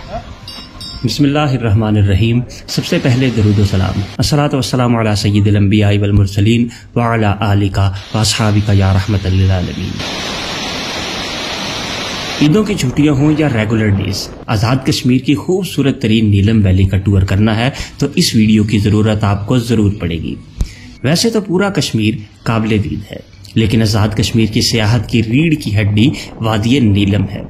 बिस्मिल्लाहिर्रहमानिर्रहीम। सबसे पहले दरूद व सलाम, अस्सलातु वस्सलामु अला सय्यिदिल अंबिया'i वल मुरसलीन व अला आलिका व अस्हाबिका या रहमतल लिल आलमीन। ईदों की छुट्टियां हों या रेगुलर डेज, आज़ाद कश्मीर की खूबसूरत तरीन नीलम वैली का टूर करना है तो इस वीडियो की ज़रूरत आपको ज़रूर पड़ेगी। वैसे तो पूरा कश्मीर काबिल दीद है, लेकिन आज़ाद कश्मीर की सियाहत की रीढ़ की हड्डी वादी नीलम है।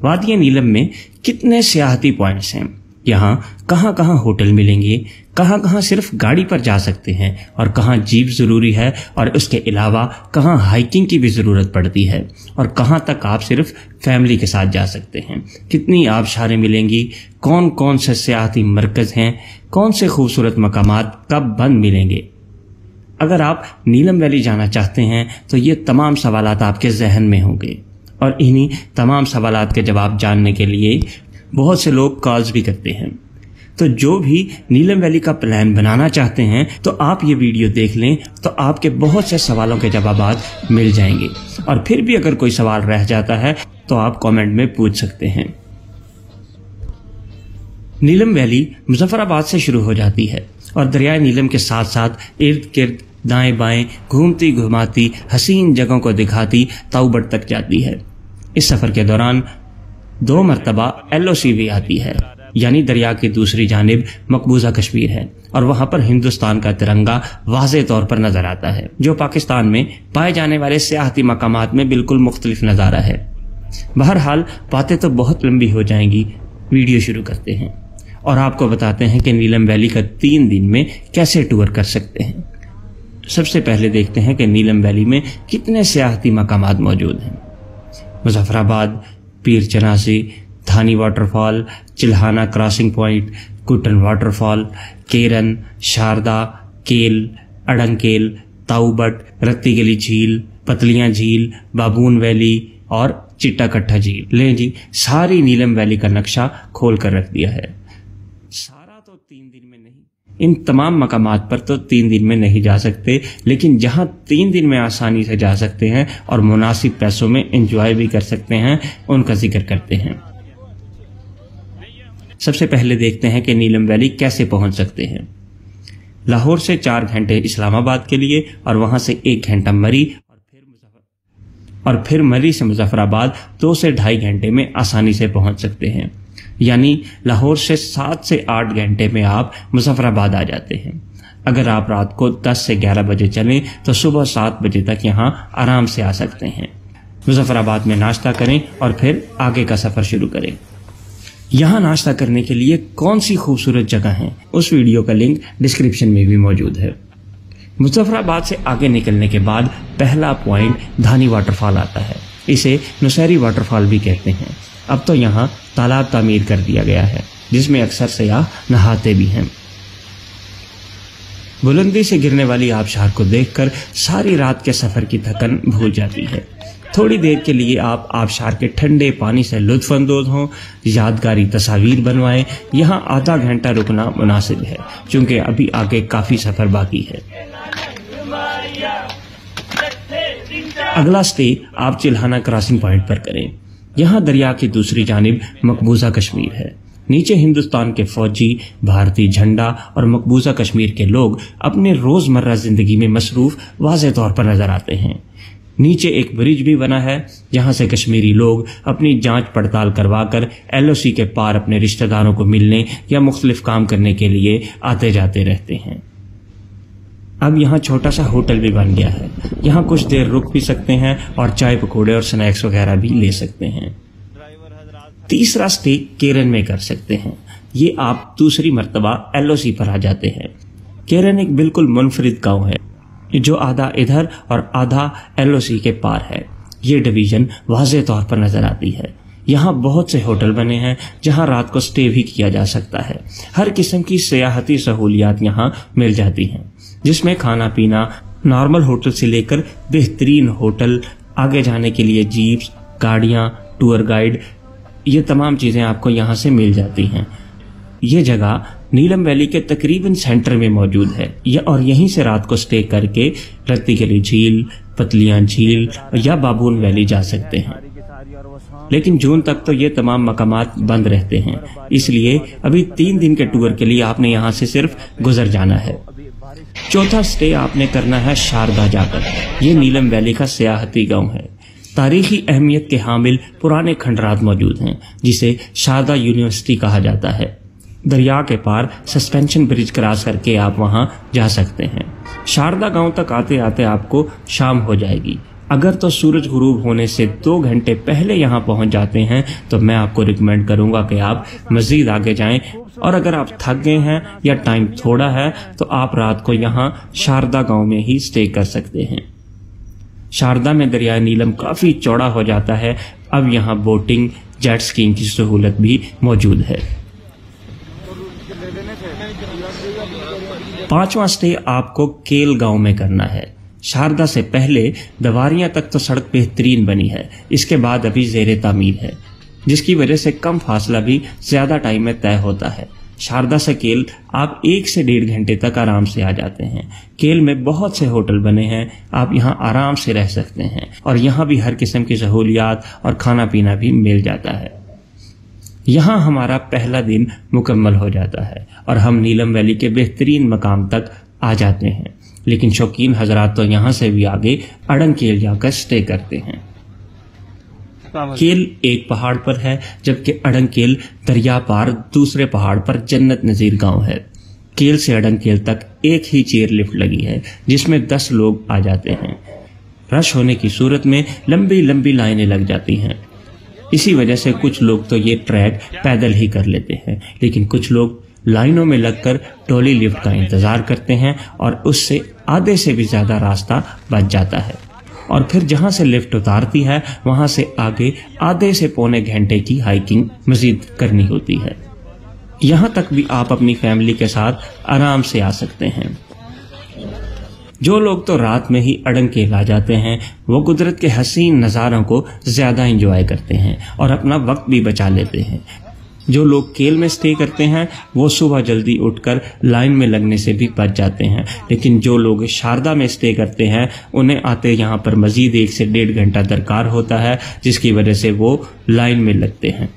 वादी नीलम में कितने सियाहती पॉइंट्स हैं, यहाँ कहाँ कहाँ होटल मिलेंगे, कहाँ कहाँ सिर्फ गाड़ी पर जा सकते हैं और कहाँ जीप ज़रूरी है, और उसके अलावा कहाँ हाइकिंग की भी ज़रूरत पड़ती है और कहाँ तक आप सिर्फ फैमिली के साथ जा सकते हैं, कितनी आबशारें मिलेंगी, कौन कौन से सियाहती मरकज़ हैं, कौन से खूबसूरत मकामात कब बंद मिलेंगे। अगर आप नीलम वैली जाना चाहते हैं तो ये तमाम सवालात आपके जहन में होंगे, और इन्हीं तमाम सवालात के जवाब जानने के लिए बहुत से लोग कॉल्स भी करते हैं। तो जो भी नीलम वैली का प्लान बनाना चाहते हैं तो आप ये वीडियो देख लें तो आपके बहुत से सवालों के जवाबात मिल जाएंगे, और फिर भी अगर कोई सवाल रह जाता है तो आप कमेंट में पूछ सकते हैं। नीलम वैली मुजफ्फराबाद से शुरू हो जाती है और दरियाए नीलम के साथ साथ इर्द गिर्द दाएं बाएं घूमती घुमाती हसीन जगहों को दिखाती ताऊबट तक जाती है। इस सफ़र के दौरान 2 मरतबा LOC भी आती है, यानी दरिया की दूसरी जानिब मकबूजा कश्मीर है, और वहाँ पर हिंदुस्तान का तिरंगा वाज़े तौर पर नजर आता है, जो पाकिस्तान में पाए जाने वाले सियाहती मकामात में बिल्कुल मुख्तलिफ नज़ारा है। बहरहाल बातें तो बहुत लंबी हो जाएंगी, वीडियो शुरू करते हैं और आपको बताते हैं कि नीलम वैली का 3 दिन में कैसे टूर कर सकते हैं। सबसे पहले देखते हैं कि नीलम वैली में कितने सियाहती मकामात मौजूद हैं। Muzaffarabad, Pir Chinasi, Dhani waterfall, Chilhana crossing point, Kutton waterfall, Keran, Sharda, Kel, Arangkel, ताऊबट, रत्ती गली झील, पतलियां झील, बाबून वैली और चिट्टा कट्ठा झील। लें जी, सारी नीलम वैली का नक्शा खोल कर रख दिया है। सारा तो 3 दिन में नहीं, इन तमाम मकामात पर तो 3 दिन में नहीं जा सकते, लेकिन जहां 3 दिन में आसानी से जा सकते हैं और मुनासिब पैसों में एंजॉय भी कर सकते हैं, उनका जिक्र करते हैं। सबसे पहले देखते हैं कि नीलम वैली कैसे पहुंच सकते हैं। लाहौर से 4 घंटे इस्लामाबाद के लिए, और वहां से 1 घंटा मरी, और फिर मरी से मुजफ्फराबाद 2 से 2.5 घंटे में आसानी से पहुंच सकते हैं। यानी लाहौर से 7 से 8 घंटे में आप मुजफ्फराबाद आ जाते हैं। अगर आप रात को 10 से 11 बजे चलें तो सुबह 7 बजे तक यहाँ आराम से आ सकते हैं। मुजफ्फराबाद में नाश्ता करें और फिर आगे का सफ़र शुरू करें। यहाँ नाश्ता करने के लिए कौन सी खूबसूरत जगह है, उस वीडियो का लिंक डिस्क्रिप्शन में भी मौजूद है। मुजफ्फराबाद से आगे निकलने के बाद पहला पॉइंट धानी वाटरफॉल आता है। इसे नुसैरी वाटरफॉल भी कहते हैं। अब तो यहाँ तालाब तामीर कर दिया गया है, जिसमें अक्सर सयाह नहाते भी हैं। बुलंदी से गिरने वाली आबशार को देखकर सारी रात के सफर की थकन भूल जाती है। थोड़ी देर के लिए आप आबशार के ठंडे पानी से लुत्फ अंदोज हों, यादगारी तस्वीर बनवाएं। यहाँ आधा घंटा रुकना मुनासिब है, क्योंकि अभी आगे काफी सफर बाकी है। अगला स्टे आप चिल्हाना क्रॉसिंग पॉइंट पर करें। यहाँ दरिया की दूसरी जानिब मकबूजा कश्मीर है। नीचे हिंदुस्तान के फौजी, भारतीय झंडा और मकबूजा कश्मीर के लोग अपने रोजमर्रा जिंदगी में मसरूफ वाज़े तौर पर नजर आते हैं। नीचे एक ब्रिज भी बना है, जहां से कश्मीरी लोग अपनी जांच पड़ताल करवाकर LOC के पार अपने रिश्तेदारों को मिलने या मुख्तलिफ काम करने के लिए आते जाते रहते हैं। अब यहाँ छोटा सा होटल भी बन गया है। यहाँ कुछ देर रुक भी सकते हैं और चाय पकौड़े और स्नैक्स वगैरह भी ले सकते हैं। तीसरा स्टे केरन में कर सकते हैं। ये आप दूसरी मर्तबा LOC पर आ जाते हैं। केरन एक बिल्कुल मुनफरिद गांव है, जो आधा इधर और आधा LOC के पार है। ये डिवीजन वाज़े तौर पर नजर आती है। यहाँ बहुत से होटल बने हैं जहाँ रात को स्टे भी किया जा सकता है। हर किस्म की सियाहती सहूलियात यहाँ मिल जाती हैं, जिसमें खाना पीना नॉर्मल होटल से लेकर बेहतरीन होटल, आगे जाने के लिए जीप्स, गाड़ियाँ, टूर गाइड, ये तमाम चीज़ें आपको यहाँ से मिल जाती हैं। ये जगह नीलम वैली के तकरीबन सेंटर में मौजूद है, और यहीं से रात को स्टे करके रत्ती गली झील, पतलियां झील या बाबून वैली जा सकते हैं। लेकिन जून तक तो ये तमाम मकामात बंद रहते हैं, इसलिए अभी 3 दिन के टूर के लिए आपने यहाँ से सिर्फ गुजर जाना है। चौथा स्टे आपने करना है शारदा जाकर। ये नीलम वैली का सियाहती गांव है। तारीखी अहमियत के हामिल पुराने खंडरात मौजूद हैं, जिसे शारदा यूनिवर्सिटी कहा जाता है। दरिया के पार सस्पेंशन ब्रिज क्रॉस करके आप वहां जा सकते हैं। शारदा गांव तक आते आते आपको शाम हो जाएगी। अगर तो सूरज गुरूब होने से 2 घंटे पहले यहां पहुंच जाते हैं तो मैं आपको रिकमेंड करूंगा कि आप मजीद आगे जाएं, और अगर आप थक गए हैं या टाइम थोड़ा है तो आप रात को यहां शारदा गांव में ही स्टे कर सकते हैं। शारदा में दरिया नीलम काफी चौड़ा हो जाता है। अब यहाँ बोटिंग, जेट स्कीइंग की सहूलत भी मौजूद है। 5वां स्टे आपको केल गांव में करना है। शारदा से पहले दवारियां तक तो सड़क बेहतरीन बनी है, इसके बाद अभी ज़ेरे तामीर है, जिसकी वजह से कम फासला भी ज्यादा टाइम में तय होता है। शारदा से केल आप 1 से 1.5 घंटे तक आराम से आ जाते हैं। केल में बहुत से होटल बने हैं, आप यहाँ आराम से रह सकते हैं, और यहाँ भी हर किस्म की सहूलियात और खाना पीना भी मिल जाता है। यहाँ हमारा पहला दिन मुकम्मल हो जाता है और हम नीलम वैली के बेहतरीन मकाम तक आ जाते हैं। लेकिन शौकीन हजरात तो यहाँ से भी आगे अड़ंगकेल जाकर स्टे करते हैं। केल एक पहाड़ पर है, जबकि अड़ंगकेल दरिया पार दूसरे पहाड़ पर जन्नत नजीर गांव है। केल से अड़ंगकेल तक एक ही चेयर लिफ्ट लगी है, जिसमें 10 लोग आ जाते हैं। रश होने की सूरत में लंबी लंबी लाइनें लग जाती हैं। इसी वजह से कुछ लोग तो ये ट्रैक पैदल ही कर लेते हैं, लेकिन कुछ लोग लाइनों में लगकर ट्रॉली लिफ्ट का इंतजार करते हैं और उससे आधे से भी ज्यादा रास्ता बच जाता है। और फिर जहां से लिफ्ट उतारती है वहां से आगे आधे से पौने घंटे की हाइकिंग मजीद करनी होती है। यहां तक भी आप अपनी फैमिली के साथ आराम से आ सकते हैं। जो लोग तो रात में ही अड़ंगकेल आ जाते हैं, वो कुदरत के हसीन नज़ारों को ज्यादा एंजॉय करते हैं और अपना वक्त भी बचा लेते हैं। जो लोग केल में स्टे करते हैं वो सुबह जल्दी उठकर लाइन में लगने से भी बच जाते हैं, लेकिन जो लोग शारदा में स्टे करते हैं उन्हें आते यहाँ पर मजीद 1 से 1.5 घंटा दरकार होता है, जिसकी वजह से वो लाइन में लगते हैं।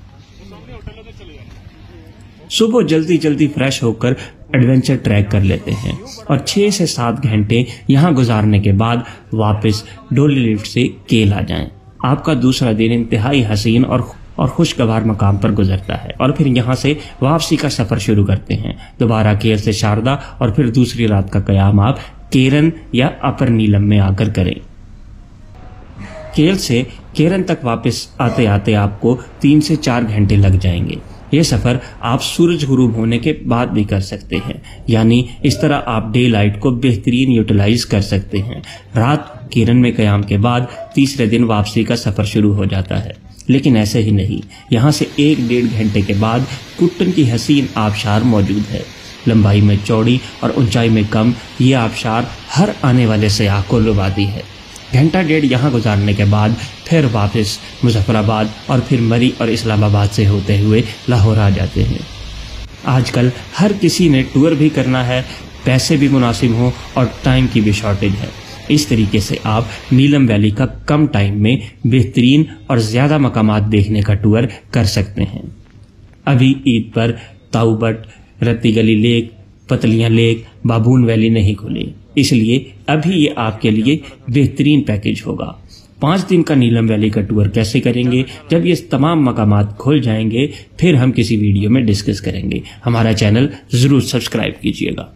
सुबह जल्दी जल्दी फ्रेश होकर एडवेंचर ट्रैक कर लेते हैं और 6 से 7 घंटे यहाँ गुजारने के बाद वापस डोली लिफ्ट से केल आ जाएं। आपका दूसरा दिन इंतहाई हसीन और खुशगवार मकाम पर गुजरता है, और फिर यहाँ से वापसी का सफर शुरू करते हैं। दोबारा केल से शारदा और फिर दूसरी रात का कयाम आप केरन या अपर नीलम में आकर करें। केल से केरन तक वापस आते आते आपको 3 से 4 घंटे लग जाएंगे। ये सफर आप सूरज गुरूब होने के बाद भी कर सकते हैं, यानी इस तरह आप डे लाइट को बेहतरीन यूटिलाइज कर सकते हैं। रात केरन में कयाम के बाद तीसरे दिन वापसी का सफर शुरू हो जाता है, लेकिन ऐसे ही नहीं। यहाँ से 1-1.5 घंटे के बाद कुट्टन की हसीन आबशार मौजूद है। लंबाई में चौड़ी और ऊंचाई में कम, ये आबशार हर आने वाले सयाह को लुभाती है। 1.5 घंटा यहाँ गुजारने के बाद फिर वापस मुजफ्फराबाद और फिर मरी और इस्लामाबाद से होते हुए लाहौर आ जाते हैं। आजकल हर किसी ने टूर भी करना है, पैसे भी मुनासिब हों और टाइम की भी शॉर्टेज है। इस तरीके से आप नीलम वैली का कम टाइम में बेहतरीन और ज्यादा मकामात देखने का टूर कर सकते हैं। अभी ईद पर ताऊबट, रत्ती गली लेक, पतलियां लेक, बाबून वैली नहीं खुली, इसलिए अभी ये आपके लिए बेहतरीन पैकेज होगा। 5 दिन का नीलम वैली का टूर कैसे करेंगे, जब ये तमाम मकामात खुल जाएंगे फिर हम किसी वीडियो में डिस्कस करेंगे। हमारा चैनल जरूर सब्सक्राइब कीजिएगा।